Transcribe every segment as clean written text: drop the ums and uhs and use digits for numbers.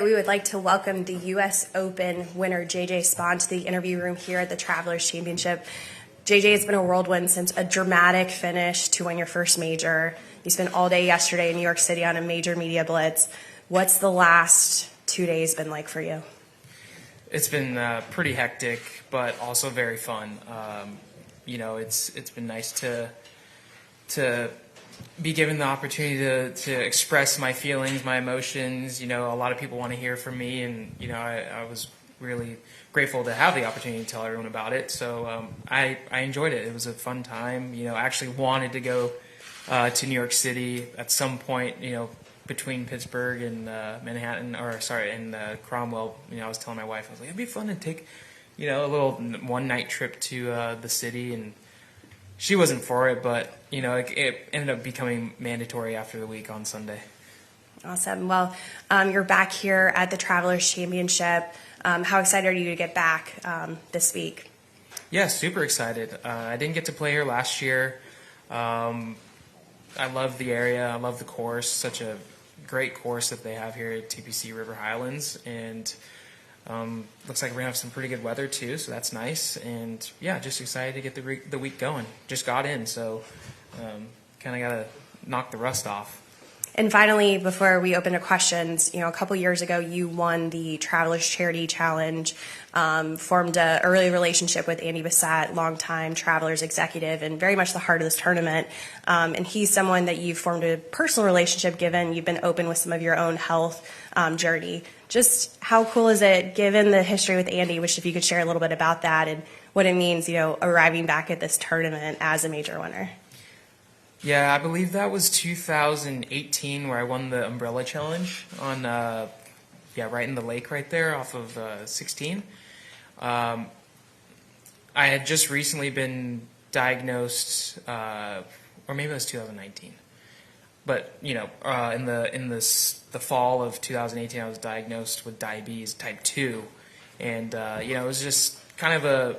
We would like to welcome the U.S. Open winner, J.J. Spaun, to the interview room here at the Travelers Championship. J.J. has been a whirlwind since a dramatic finish to win your first major. You spent all day yesterday in New York City on a major media blitz. What's the last 2 days been like for you? It's been pretty hectic, but also very fun. It's been nice to be given the opportunity to express my feelings, my emotions. A lot of people want to hear from me, and I was really grateful to have the opportunity to tell everyone about it. So I enjoyed it. It was a fun time. I actually wanted to go to New York City at some point. Between Pittsburgh and Cromwell. I was telling my wife, I was like, it'd be fun to take a little one-night trip to the city, and she wasn't for it, but it ended up becoming mandatory after the week on Sunday. Awesome. Well, you're back here at the Travelers Championship. How excited are you to get back this week? Yeah, super excited. I didn't get to play here last year. I love the area. I love the course. Such a great course that they have here at TPC River Highlands, and looks like we're gonna have some pretty good weather too, so that's nice. And yeah, just excited to get the week going. Just got in, so kind of gotta knock the rust off. And finally, before we open to questions, a couple years ago you won the Travelers Charity Challenge, formed an early relationship with Andy Bissett, longtime Travelers executive, and very much the heart of this tournament. And he's someone that you've formed a personal relationship, given you've been open with some of your own health journey. Just how cool is it, given the history with Andy, which if you could share a little bit about that and what it means, arriving back at this tournament as a major winner? Yeah, I believe that was 2018 where I won the Umbrella Challenge on, right in the lake right there off of 16. I had just recently been diagnosed, or maybe it was 2019. But in the fall of 2018, I was diagnosed with diabetes type 2, and it was just kind of a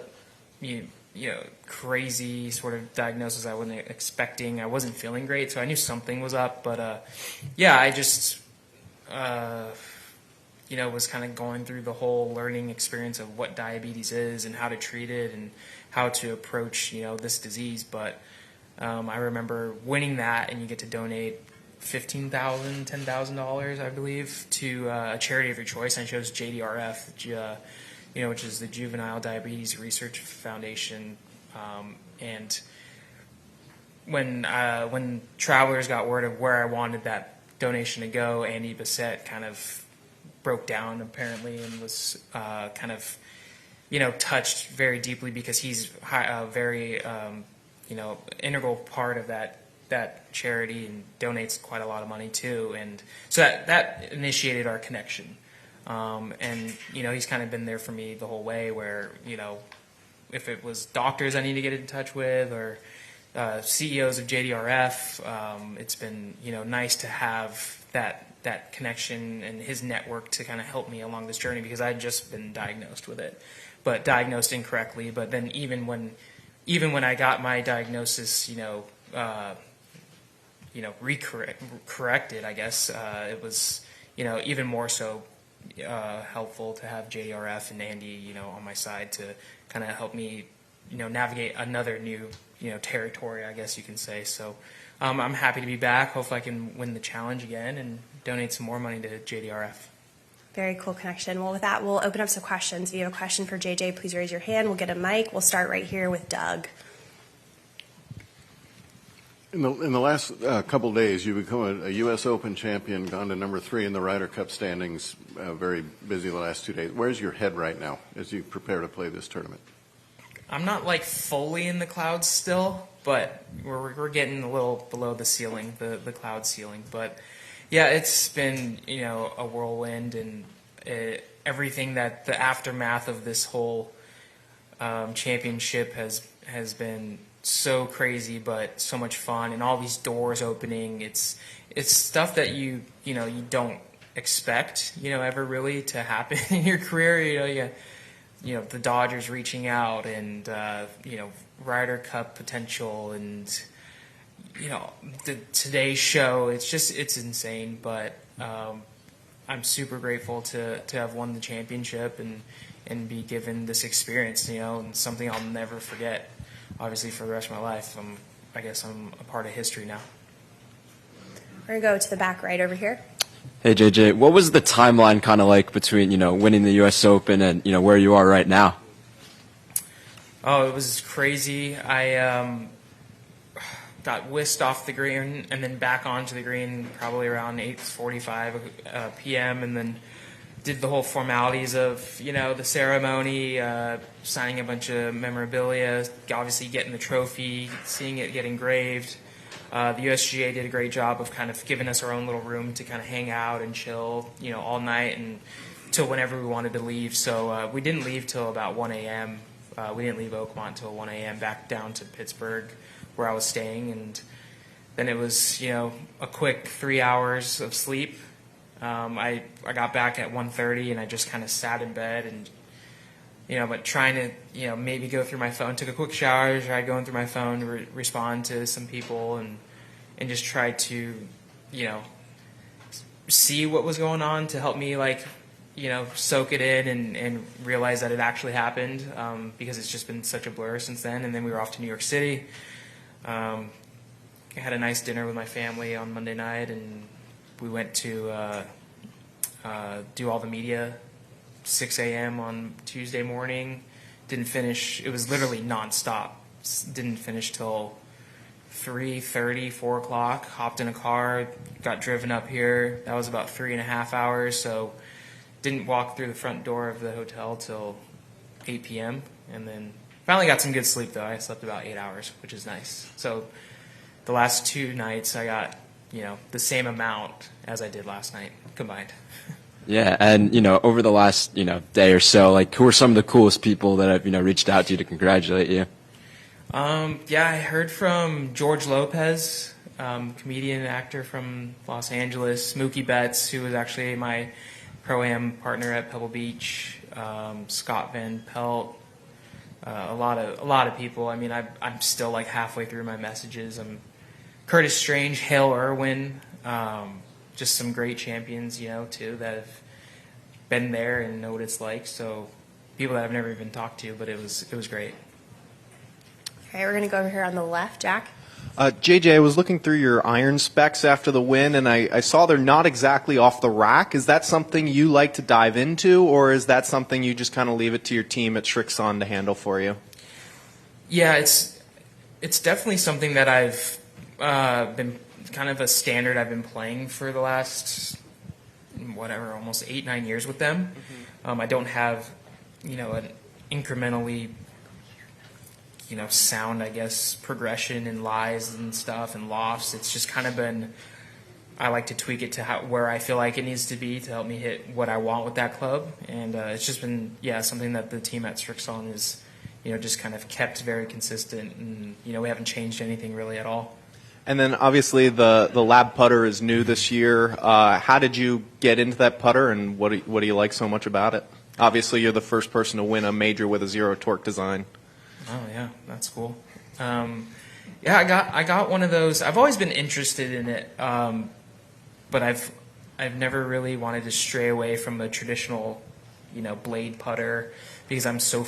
crazy sort of diagnosis I wasn't expecting. I wasn't feeling great, so I knew something was up. But I just was kind of going through the whole learning experience of what diabetes is and how to treat it and how to approach this disease. But I remember winning that, and you get to donate $15,000, $10,000, I believe, to a charity of your choice. And I chose JDRF, which is the Juvenile Diabetes Research Foundation. And when Travelers got word of where I wanted that donation to go, Andy Bissett kind of broke down apparently and was kind of touched very deeply, because he's a very integral part of that charity and donates quite a lot of money too. And so that initiated our connection. And he's kind of been there for me the whole way, where if it was doctors I need to get in touch with, or CEOs of JDRF, it's been nice to have that connection and his network to kind of help me along this journey, because I'd just been diagnosed with it, but diagnosed incorrectly. But then even when I got my diagnosis, corrected, I guess, it was even more so helpful to have JDRF and Andy on my side to kind of help me navigate another new territory, I guess you can say. So I'm happy to be back. Hopefully I can win the challenge again and donate some more money to JDRF. Very cool connection. Well, with that, we'll open up some questions. If you have a question for JJ, please raise your hand. We'll get a mic. We'll start right here with Doug. In the last couple of days, you've become a U.S. Open champion, gone to number 3 in the Ryder Cup standings, very busy the last 2 days. Where's your head right now as you prepare to play this tournament? I'm not fully in the clouds still, but we're getting a little below the ceiling, the cloud ceiling. But yeah, it's been a whirlwind, and everything that the aftermath of this whole championship has been so crazy, but so much fun, and all these doors opening. It's stuff that you don't expect ever really to happen in your career. The Dodgers reaching out, and Ryder Cup potential, and the Today Show. It's insane. But I'm super grateful to have won the championship and be given this experience, and something I'll never forget, obviously, for the rest of my life. I guess I'm a part of history now. We're going to go to the back right over here. Hey, JJ, what was the timeline kind of like between, winning the U.S. Open and, where you are right now? Oh, it was crazy. I got whisked off the green and then back onto the green probably around 8:45 p.m. and then did the whole formalities of, the ceremony, signing a bunch of memorabilia, obviously getting the trophy, seeing it get engraved. The USGA did a great job of kind of giving us our own little room to kind of hang out and chill, all night and till whenever we wanted to leave. So we didn't leave till about 1 a.m. We didn't leave Oakmont till 1 a.m. back down to Pittsburgh where I was staying. And then it was, a quick 3 hours of sleep. I got back at 1:30 and I just kind of sat in bed and, but trying to, maybe go through my phone, took a quick shower, tried going through my phone to respond to some people and just tried to, see what was going on to help me, soak it in and realize that it actually happened, because it's just been such a blur since then. And then we were off to New York City. I had a nice dinner with my family on Monday night, and we went to do all the media 6 a.m. on Tuesday morning. Didn't finish. It was literally nonstop. Didn't finish till 3:30, 4 o'clock. Hopped in a car, got driven up here. That was about 3.5 hours. So didn't walk through the front door of the hotel till 8 p.m. And then finally got some good sleep, though. I slept about 8 hours, which is nice. So the last 2 nights I got, the same amount as I did last night combined. Yeah, and, over the last, day or so, who are some of the coolest people that have, reached out to you to congratulate you? Yeah, I heard from George Lopez, comedian and actor from Los Angeles, Mookie Betts, who was actually my Pro-Am partner at Pebble Beach, Scott Van Pelt, a lot of people. I mean, I'm still halfway through my messages. Curtis Strange, Hale Irwin, just some great champions, too, that have been there and know what it's like. So people that I've never even talked to, but it was great. Okay, we're going to go over here on the left. Jack? JJ, I was looking through your iron specs after the win, and I saw they're not exactly off the rack. Is that something you like to dive into, or is that something you just kind of leave it to your team at Shrixon to handle for you? Yeah, it's definitely something that I've been kind of a standard I've been playing for the last, almost 8-9 years with them. Mm-hmm. I don't have, an incrementally, sound, I guess, progression and lies and stuff and lofts. It's just kind of been, I like to tweak it to where I feel like it needs to be to help me hit what I want with that club. And it's just been, something that the team at Shrixon is, just kind of kept very consistent. And, we haven't changed anything really at all. And then obviously the lab putter is new this year. How did you get into that putter, and what do you like so much about it? Obviously, you're the first person to win a major with a zero torque design. Oh yeah, that's cool. I got one of those. I've always been interested in it, but I've never really wanted to stray away from a traditional, blade putter because I'm so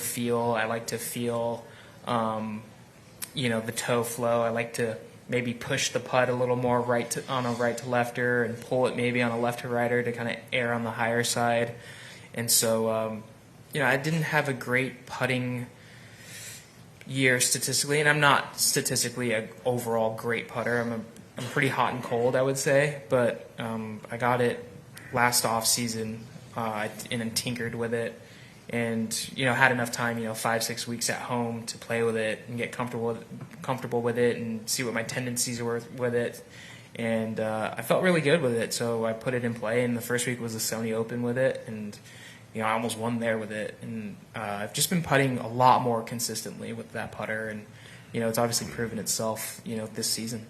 I like to feel, the toe flow. I like to maybe push the putt a little more on a right to lefter and pull it maybe on a left to righter to kind of err on the higher side. And so, I didn't have a great putting year statistically, and I'm not statistically an overall great putter. I'm pretty hot and cold, I would say, but I got it last off season and tinkered with it, and had enough time, 5-6 weeks at home to play with it and get comfortable with it and see what my tendencies were with it, and I felt really good with it, so I put it in play. And the first week was the Sony Open with it, and I almost won there with it, and I've just been putting a lot more consistently with that putter, and it's obviously proven itself, this season.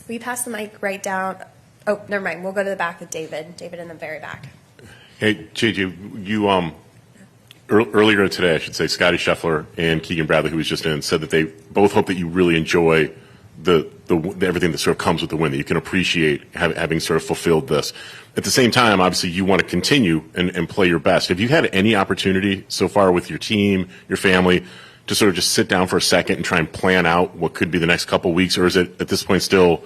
Will you pass the mic right down? Oh, never mind. We'll go to the back with David. David in the very back. Hey, JJ, you earlier today, I should say, Scotty Scheffler and Keegan Bradley, who was just in, said that they both hope that you really enjoy everything that sort of comes with the win, that you can appreciate having sort of fulfilled this. At the same time, obviously, you want to continue and play your best. Have you had any opportunity so far with your team, your family, to sort of just sit down for a second and try and plan out what could be the next couple of weeks, or is it at this point still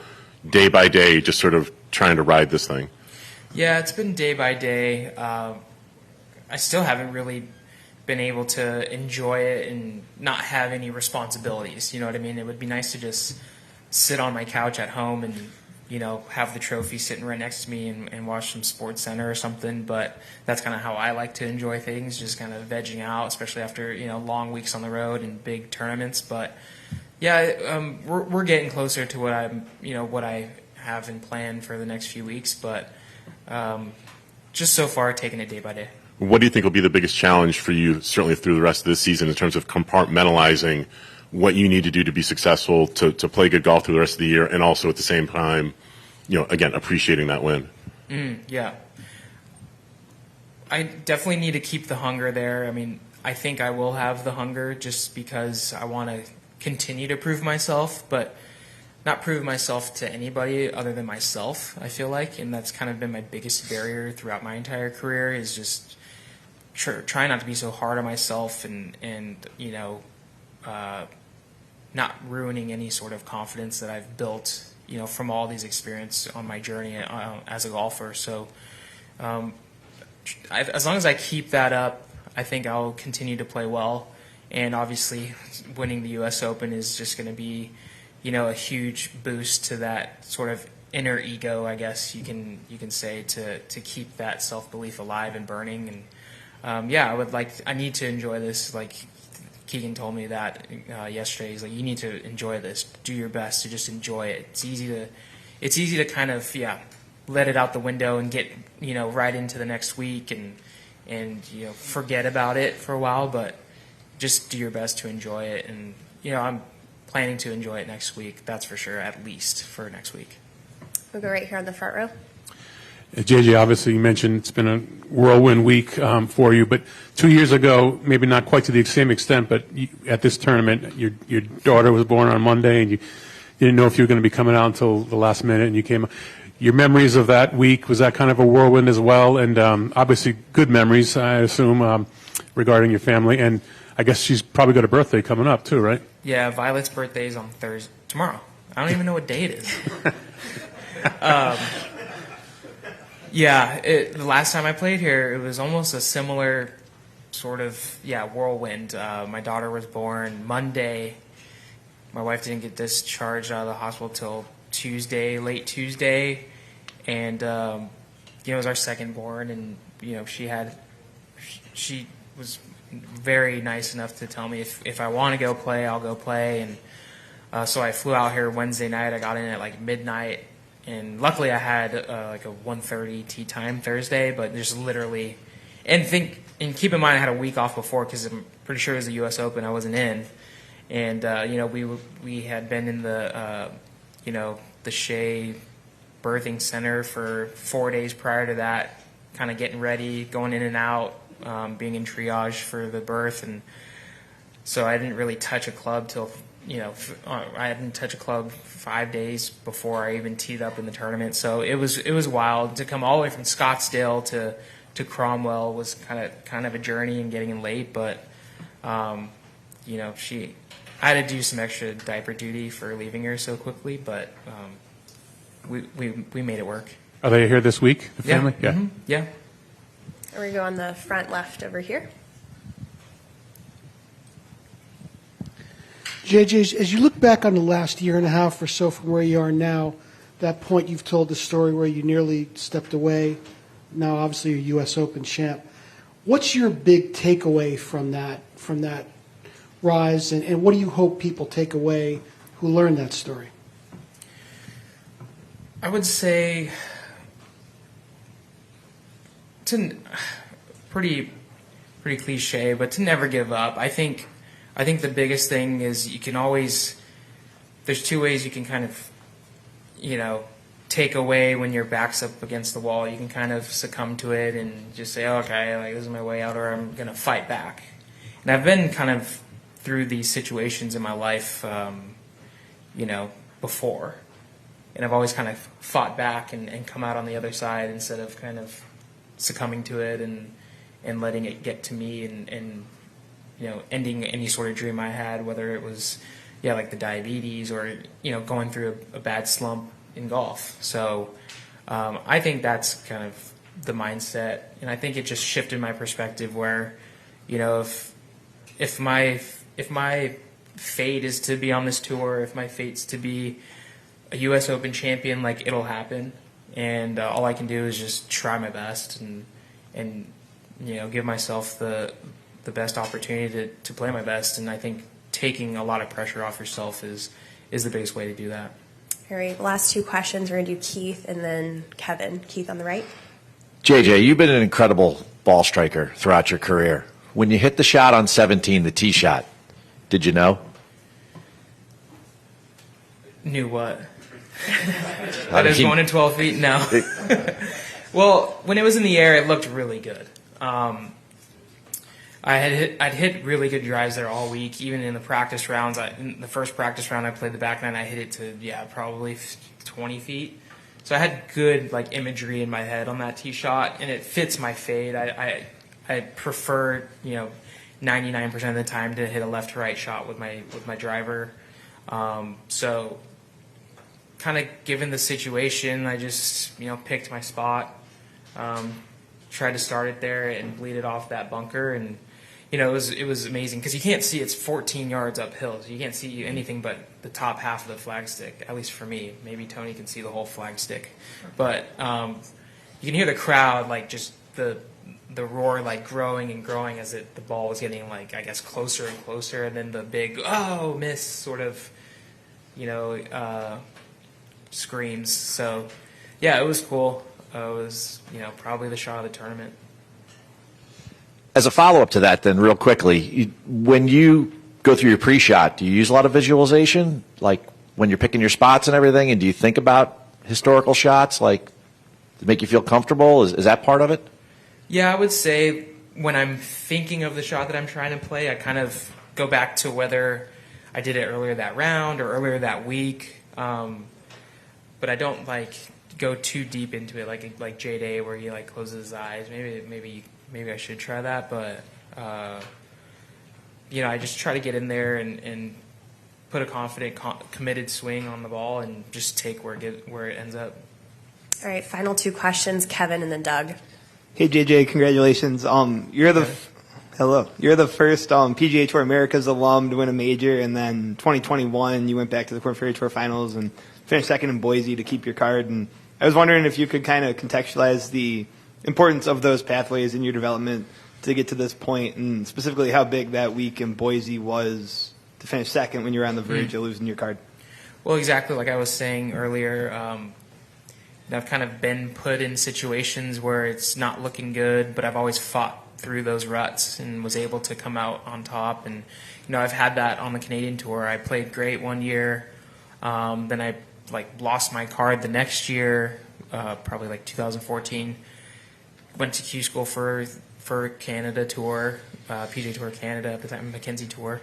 day by day, just sort of trying to ride this thing? Yeah, it's been day by day. I still haven't really been able to enjoy it and not have any responsibilities. You know what I mean? It would be nice to just sit on my couch at home and, you know, have the trophy sitting right next to me and watch some Sports Center or something. But that's kind of how I like to enjoy things, just kind of vegging out, especially after, you know, long weeks on the road and big tournaments. But yeah, we're getting closer to what I have in plan for the next few weeks. But just so far, taking it day by day. What do you think will be the biggest challenge for you, certainly through the rest of this season, in terms of compartmentalizing what you need to do to be successful, to play good golf through the rest of the year, and also at the same time, you know, again, appreciating that win? Yeah. I definitely need to keep the hunger there. I mean, I think I will have the hunger just because I want to continue to prove myself, but not prove myself to anybody other than myself, I feel like. And that's kind of been my biggest barrier throughout my entire career, is just try not to be so hard on myself and you know, not ruining any sort of confidence that I've built, you know, from all these experiences on my journey as a golfer. So as long as I keep that up, I think I'll continue to play well. And obviously winning the U.S. Open is just going to be, you know, a huge boost to that sort of inner ego, I guess you can say, to keep that self-belief alive and burning. And yeah, I need to enjoy this. Like Keegan told me that yesterday. He's like, you need to enjoy this. Do your best to just enjoy it. It's easy to kind of let it out the window and get, you know, right into the next week and you know, forget about it for a while. But just do your best to enjoy it. And you know, I'm planning to enjoy it next week. That's for sure. At least for next week. We'll go right here on the front row. JJ, obviously you mentioned it's been a whirlwind week for you, but 2 years ago, maybe not quite to the same extent, but at this tournament, your daughter was born on Monday, and you didn't know if you were going to be coming out until the last minute, and you came. Your memories of that week, was that kind of a whirlwind as well? And obviously good memories, I assume, regarding your family. And I guess she's probably got a birthday coming up too, right? Yeah, Violet's birthday is on tomorrow. I don't even know what day it is. Yeah, the last time I played here, it was almost a similar sort of, whirlwind. My daughter was born Monday. My wife didn't get discharged out of the hospital till Tuesday, late Tuesday. And, you know, it was our second born. And, you know, she was very nice enough to tell me if I want to go play, I'll go play. And so I flew out here Wednesday night. I got in at like midnight. And luckily I had like a 1:30 tee time Thursday, but just literally, and keep in mind I had a week off before because I'm pretty sure it was the U.S. Open I wasn't in, and you know, we had been in the you know, the Shea birthing center for 4 days prior to that, kind of getting ready, going in and out, being in triage for the birth, and so I didn't really touch a club till, you know, I didn't touch a club 5 days before I even teed up in the tournament. So it was wild to come all the way from Scottsdale to Cromwell. Was kind of a journey and getting in late, but you know, I had to do some extra diaper duty for leaving her so quickly, but we made it work. Are they here this week, the family? Yeah. Mm-hmm. Yeah. We're going to go on the front left over here. JJ, as you look back on the last year and a half or so from where you are now, that point you've told the story where you nearly stepped away, now obviously you're U.S. Open champ. What's your big takeaway from that rise, and what do you hope people take away who learn that story? I would say pretty cliche, but to never give up. I think the biggest thing is there's two ways you can kind of, you know, take away when your back's up against the wall. You can kind of succumb to it and just say, oh, okay, like, this is my way out, or I'm going to fight back. And I've been kind of through these situations in my life, you know, before. And I've always kind of fought back and come out on the other side instead of kind of succumbing to it and letting it get to me and ending any sort of dream I had, whether it was, like the diabetes or, going through a bad slump in golf. So I think that's kind of the mindset. And I think it just shifted my perspective where, if my fate is to be on this tour, if my fate's to be a U.S. Open champion, like, it'll happen. And all I can do is just try my best and give myself the best opportunity to play my best. And I think taking a lot of pressure off yourself is the biggest way to do that. All right, last two questions. We're going to do Keith and then Kevin. Keith on the right. JJ, you've been an incredible ball striker throughout your career. When you hit the shot on 17, the tee shot, did you know? Knew what? That is 1 in 12 feet? No. Well, when it was in the air, it looked really good. I'd hit really good drives there all week, even in the practice rounds. In the first practice round, I played the back nine. I hit it to probably 20 feet. So I had good imagery in my head on that tee shot, and it fits my fade. I prefer 99% of the time to hit a left to right shot with my driver. So kind of given the situation, I just picked my spot, tried to start it there and bleed it off that bunker, and it was amazing because you can't see, it's 14 yards uphill, so you can't see anything but the top half of the flagstick, at least for me. Maybe Tony can see the whole flagstick. But you can hear the crowd, just the roar, growing and growing as the ball was getting, closer and closer, and then the big, oh, miss sort of, screams. So, yeah, it was cool. It was, probably the shot of the tournament. As a follow-up to that, then, real quickly, when you go through your pre-shot, do you use a lot of visualization, like when you're picking your spots and everything, and do you think about historical shots, to make you feel comfortable? Is that part of it? Yeah, I would say when I'm thinking of the shot that I'm trying to play, I kind of go back to whether I did it earlier that round or earlier that week. But I don't go too deep into it, like J-Day where he closes his eyes. Maybe I should try that, but I just try to get in there and put a confident, committed swing on the ball and just take where it ends up. All right, final two questions, Kevin and then Doug. Hey JJ, congratulations. You're the first PGA Tour Americas alum to win a major, and then 2021 you went back to the Korn Ferry Tour Finals and finished second in Boise to keep your card. And I was wondering if you could kind of contextualize the importance of those pathways in your development to get to this point, and specifically how big that week in Boise was to finish second when you were on the verge of losing your card. Well, exactly like I was saying earlier, I've kind of been put in situations where it's not looking good, but I've always fought through those ruts and was able to come out on top. And I've had that on the Canadian Tour. I played great one year, then I lost my card the next year, probably 2014. Went to Q School for Canada Tour, PGA Tour Canada at the time, Mackenzie Tour.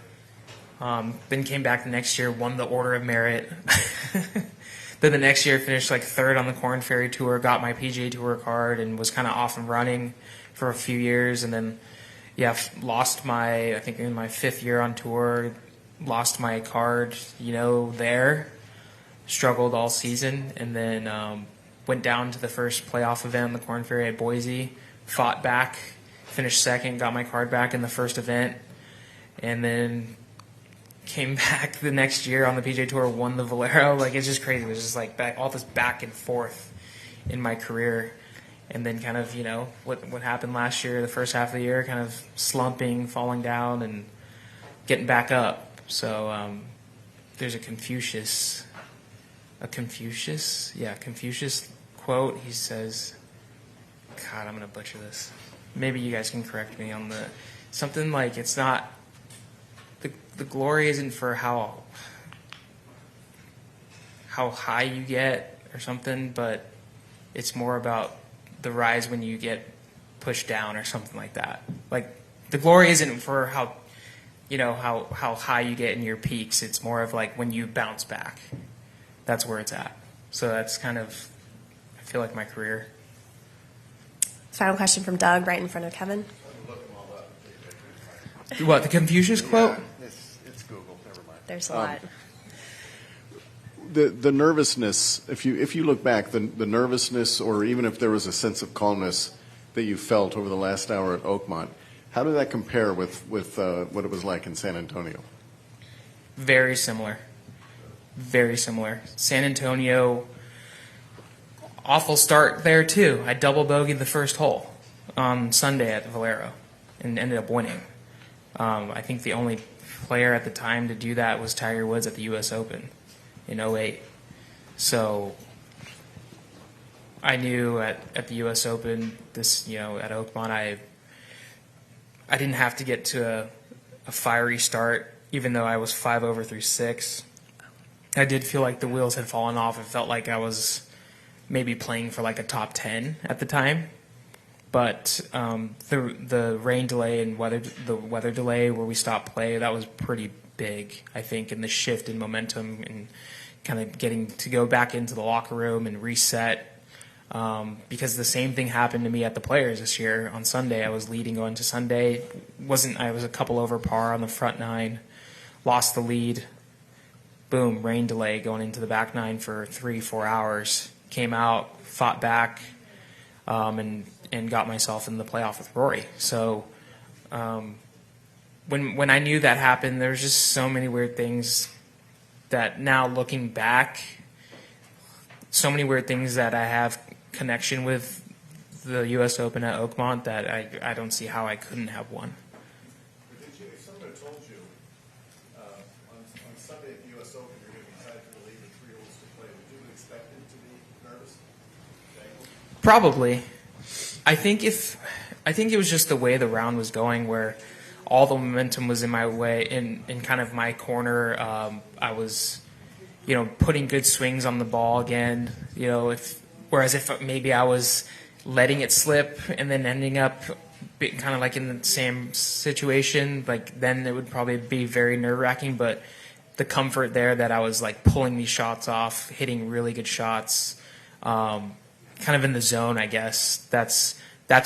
Then came back the next year, won the Order of Merit. Then the next year finished third on the Korn Ferry Tour, got my PGA Tour card, and was kind of off and running for a few years. And then, lost I think in my fifth year on tour, lost my card, there. Struggled all season, and then went down to the first playoff event on the Korn Ferry at Boise, fought back, finished second, got my card back in the first event, and then came back the next year on the PGA Tour, won the Valero. It's just crazy. It was just all this back and forth in my career. And then kind of, what happened last year, the first half of the year, kind of slumping, falling down, and getting back up. So there's a Confucius quote. He says, God, I'm going to butcher this. Maybe you guys can correct me on something it's not, the glory isn't for how high you get or something, but it's more about the rise when you get pushed down or something like that. The glory isn't for how high you get in your peaks. It's more of when you bounce back. that's where it's at. So that's kind of, I feel like, my career. Final question from Doug, right in front of Kevin. What, the Confucius quote? It's Google. Never mind. There's a lot. The nervousness, if you look back, the nervousness, or even if there was a sense of calmness that you felt over the last hour at Oakmont, how did that compare with what it was like in San Antonio? Very similar. Very similar. San Antonio, awful start there too. I double bogeyed the first hole on Sunday at Valero and ended up winning. I think the only player at the time to do that was Tiger Woods at the U.S. Open in 2008. So I knew at the U.S. Open, this, at Oakmont, I didn't have to get to a fiery start, even though I was 5 over through 6. I did feel like the wheels had fallen off. It felt like I was maybe playing for like a top 10 at the time. But the rain delay and the weather delay where we stopped play, that was pretty big, I think, and the shift in momentum and kind of getting to go back into the locker room and reset. Because the same thing happened to me at the Players this year on Sunday. I was leading going to Sunday. I was a couple over par on the front 9, lost the lead. Boom, rain delay going into the back 9 for 3-4 hours. Came out, fought back, and got myself in the playoff with Rory. So when I knew that happened, there was just so many weird things that now looking back, so many weird things that I have connection with the U.S. Open at Oakmont that I don't see how I couldn't have won. If someone had told you on Sunday at the U.S. Open you're going to be tied for the lead with 3 holes to play, would you have expected to be nervous? Probably. I think it was just the way the round was going, where all the momentum was in my way, in kind of my corner. I was, putting good swings on the ball again. Whereas if maybe I was letting it slip and then ending up kind of like in the same situation, like then it would probably be very nerve-wracking. But the comfort there that I was like pulling these shots off, hitting really good shots, kind of in the zone, I guess. That's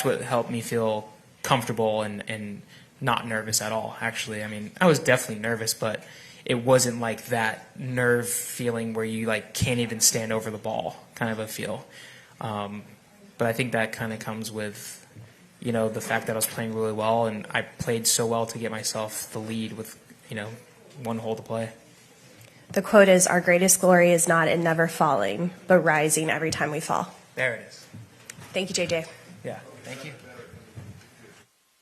what helped me feel comfortable and not nervous at all, actually. I mean, I was definitely nervous, but it wasn't like that nerve feeling where you like can't even stand over the ball kind of a feel. But I think that kind of comes with, the fact that I was playing really well, and I played so well to get myself the lead with, 1 hole to play. The quote is, "Our greatest glory is not in never falling, but rising every time we fall." There it is. Thank you, JJ. Yeah, thank you.